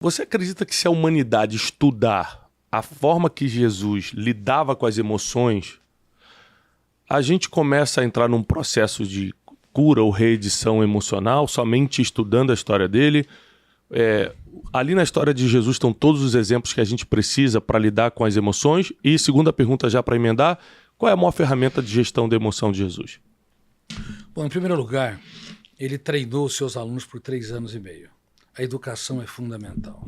Você acredita que se a humanidade estudar a forma que Jesus lidava com as emoções, a gente começa a entrar num processo de cura ou reedição emocional somente estudando a história dele? Ali na história de Jesus estão todos os exemplos que a gente precisa para lidar com as emoções. E segunda pergunta já para emendar, qual é a maior ferramenta de gestão da emoção de Jesus? Bom, em primeiro lugar, ele treinou os seus alunos por 3 anos e meio. A educação é fundamental.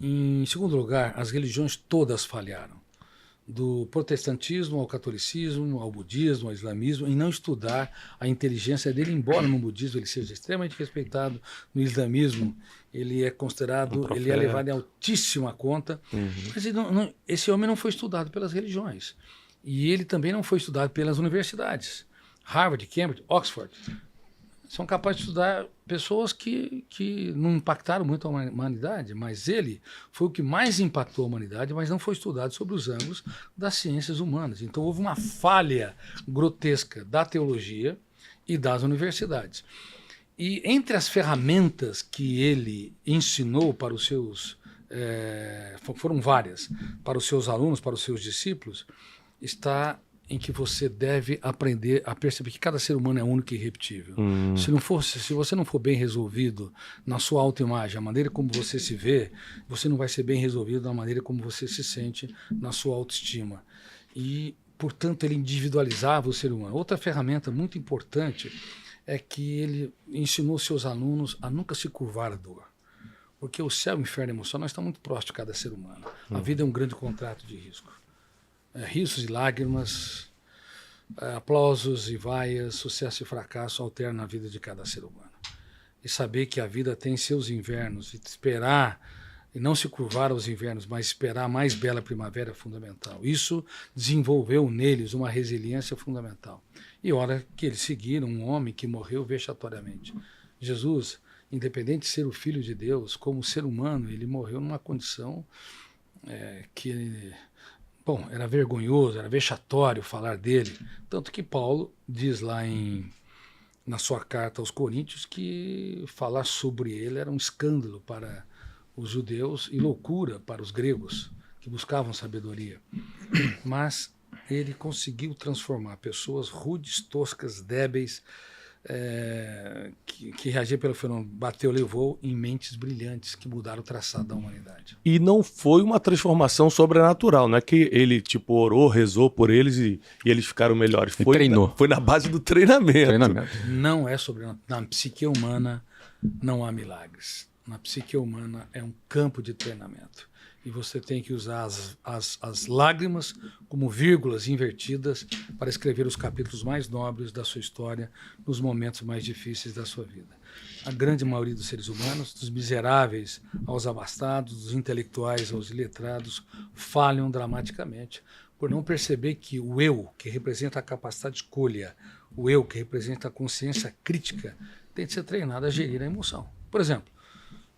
Em segundo lugar, as religiões todas falharam. Do protestantismo ao catolicismo, ao budismo, ao islamismo, em não estudar a inteligência dele, embora no budismo ele seja extremamente respeitado, no islamismo ele é considerado, ele é levado em altíssima conta, mas esse homem não foi estudado pelas religiões. E ele também não foi estudado pelas universidades. Harvard, Cambridge, Oxford são capazes de estudar pessoas que não impactaram muito a humanidade, mas ele foi o que mais impactou a humanidade, mas não foi estudado sobre os ângulos das ciências humanas. Então houve uma falha grotesca da teologia e das universidades. E entre as ferramentas que ele ensinou para os seus, foram várias, para os seus alunos, para os seus discípulos, está em que você deve aprender a perceber que cada ser humano é único e irrepetível. Se você não for bem resolvido na sua autoimagem, a maneira como você se vê, você não vai ser bem resolvido na maneira como você se sente na sua autoestima. E, portanto, ele individualizava o ser humano. Outra ferramenta muito importante é que ele ensinou seus alunos a nunca se curvar à dor. Porque o céu e o inferno emocional estão muito próximos de cada ser humano. A vida é um grande contrato de risco. Risos e lágrimas, aplausos e vaias, sucesso e fracasso alternam a vida de cada ser humano. E saber que a vida tem seus invernos, e esperar, e não se curvar aos invernos, mas esperar a mais bela primavera é fundamental. Isso desenvolveu neles uma resiliência fundamental. E hora que eles seguiram um homem que morreu vexatoriamente. Jesus, independente de ser o Filho de Deus, como ser humano, ele morreu numa condição que... Bom, era vergonhoso, era vexatório falar dele. Tanto que Paulo diz lá na sua carta aos Coríntios que falar sobre ele era um escândalo para os judeus e loucura para os gregos, que buscavam sabedoria. Mas ele conseguiu transformar pessoas rudes, toscas, débeis, que reagiam pelo fenômeno bateu, levou, em mentes brilhantes que mudaram o traçado da humanidade. E não foi uma transformação sobrenatural, não é que ele orou, rezou por eles e eles ficaram melhores. Treinou. Foi na base do treinamento. Não é sobrenatural. Na psique humana não há milagres. Na psique humana é um campo de treinamento. E você tem que usar as lágrimas como vírgulas invertidas para escrever os capítulos mais nobres da sua história nos momentos mais difíceis da sua vida. A grande maioria dos seres humanos, dos miseráveis aos abastados, dos intelectuais aos iletrados, falham dramaticamente por não perceber que o eu, que representa a capacidade de escolha, o eu, que representa a consciência crítica, tem de ser treinado a gerir a emoção. Por exemplo,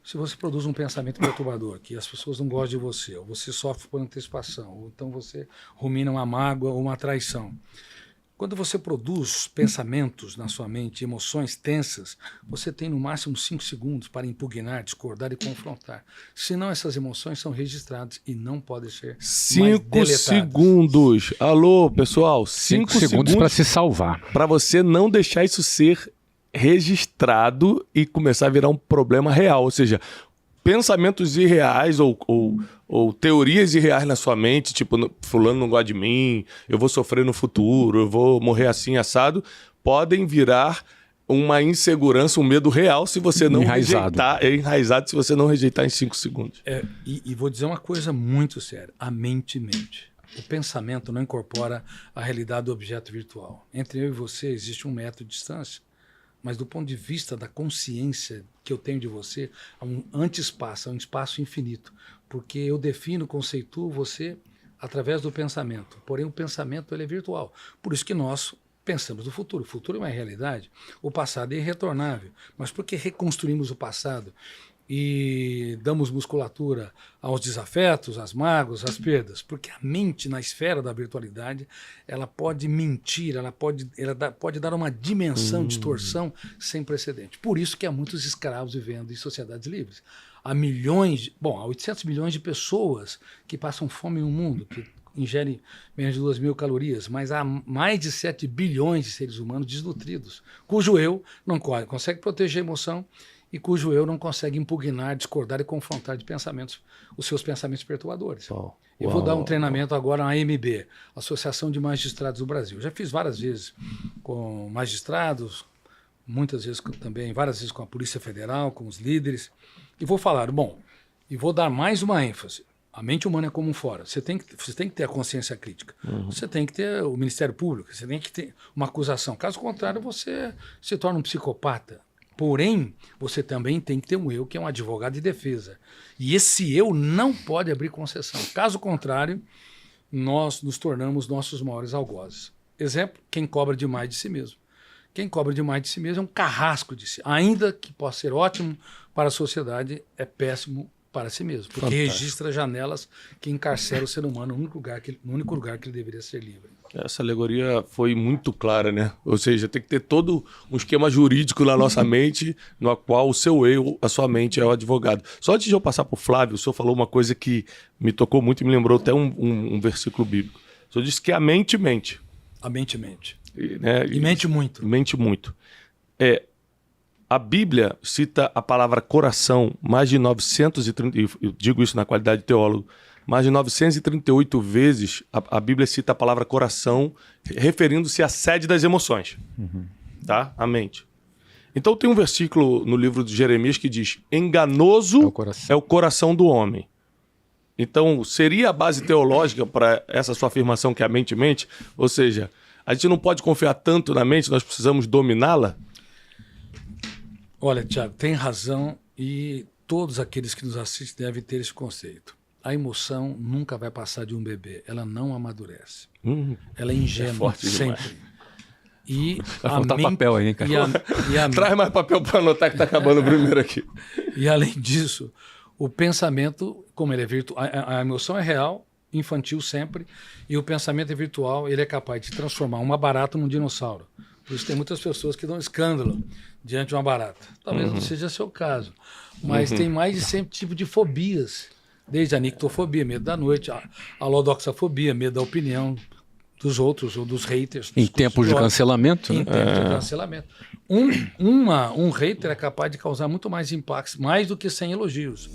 se você produz um pensamento perturbador, que as pessoas não gostam de você, ou você sofre por antecipação, ou então você rumina uma mágoa ou uma traição. Quando você produz pensamentos na sua mente, emoções tensas, você tem no máximo 5 segundos para impugnar, discordar e confrontar. Senão essas emoções são registradas e não podem ser 5 segundos. Alô, pessoal, 5 segundos para se salvar. Para você não deixar isso ser registrado e começar a virar um problema real, ou seja, pensamentos irreais ou teorias irreais na sua mente, tipo, fulano não gosta de mim, eu vou sofrer no futuro, eu vou morrer assim, assado, podem virar uma insegurança, um medo real se você não rejeitar, enraizado se você não rejeitar em 5 segundos. E vou dizer uma coisa muito séria, a mente mente. O pensamento não incorpora a realidade do objeto virtual. Entre eu e você existe 1 metro de distância. Mas do ponto de vista da consciência que eu tenho de você, há um anti-espaço, há um espaço infinito. Porque eu defino, conceituo você através do pensamento. Porém, o pensamento ele é virtual. Por isso que nós pensamos no futuro. O futuro é uma realidade. O passado é irretornável. Mas por que reconstruímos o passado e damos musculatura aos desafetos, às mágoas, às perdas? Porque a mente, na esfera da virtualidade, ela pode mentir, ela pode dar uma dimensão, distorção sem precedente. Por isso que há muitos escravos vivendo em sociedades livres. a milhões, a 800 milhões de pessoas que passam fome no mundo, que ingerem menos de 2.000 calorias, mas há mais de 7 bilhões de seres humanos desnutridos, cujo eu não consegue proteger a emoção e cujo eu não consegue impugnar, discordar e confrontar de pensamentos, os seus pensamentos perturbadores. Eu vou dar um treinamento agora na AMB, Associação de Magistrados do Brasil. Eu já fiz várias vezes com magistrados, muitas vezes também, várias vezes com a Polícia Federal, com os líderes, e vou falar, e vou dar mais uma ênfase. A mente humana é como um fora. Você tem que ter a consciência crítica. Você tem que ter o Ministério Público, você tem que ter uma acusação. Caso contrário, você se torna um psicopata. Porém, você também tem que ter um eu, que é um advogado de defesa. E esse eu não pode abrir concessão. Caso contrário, nós nos tornamos nossos maiores algozes. Exemplo, quem cobra demais de si mesmo. Quem cobra demais de si mesmo é um carrasco de si. Ainda que possa ser ótimo para a sociedade, é péssimo para si mesmo. Porque registra janelas que encarceram o ser humano no único lugar que ele deveria ser livre. Essa alegoria foi muito clara, né? Ou seja, tem que ter todo um esquema jurídico na nossa mente, no qual o seu eu, a sua mente é o advogado. Só antes de eu passar para o Flávio, o senhor falou uma coisa que me tocou muito e me lembrou até um versículo bíblico. O senhor disse que a mente mente. A mente mente. E mente muito. Mente muito. A Bíblia cita a palavra coração mais de 930, eu digo isso na qualidade de teólogo, mais de 938 vezes a Bíblia cita a palavra coração, referindo-se à sede das emoções, tá? A mente. Então tem um versículo no livro de Jeremias que diz: enganoso é o coração do homem. Então seria a base teológica para essa sua afirmação que a mente mente? Ou seja, a gente não pode confiar tanto na mente, nós precisamos dominá-la? Olha, Tiago, tem razão e todos aqueles que nos assistem devem ter esse conceito. A emoção nunca vai passar de um bebê, ela não amadurece. Ela é ingênua sempre. E vai faltar papel aí, hein, cara? Traz mais papel para anotar que está acabando o primeiro aqui. E além disso, o pensamento, como ele é virtual, a emoção é real, infantil sempre, e o pensamento é virtual, ele é capaz de transformar uma barata num dinossauro. Por isso tem muitas pessoas que dão escândalo diante de uma barata. Talvez não seja seu caso, mas tem mais de 100 tipos de fobias, desde a nictofobia, medo da noite, a lodoxafobia, medo da opinião dos outros ou dos haters. Em tempos de cancelamento? Em tempos de cancelamento. Um hater é capaz de causar muito mais impactos, mais do que 100 elogios.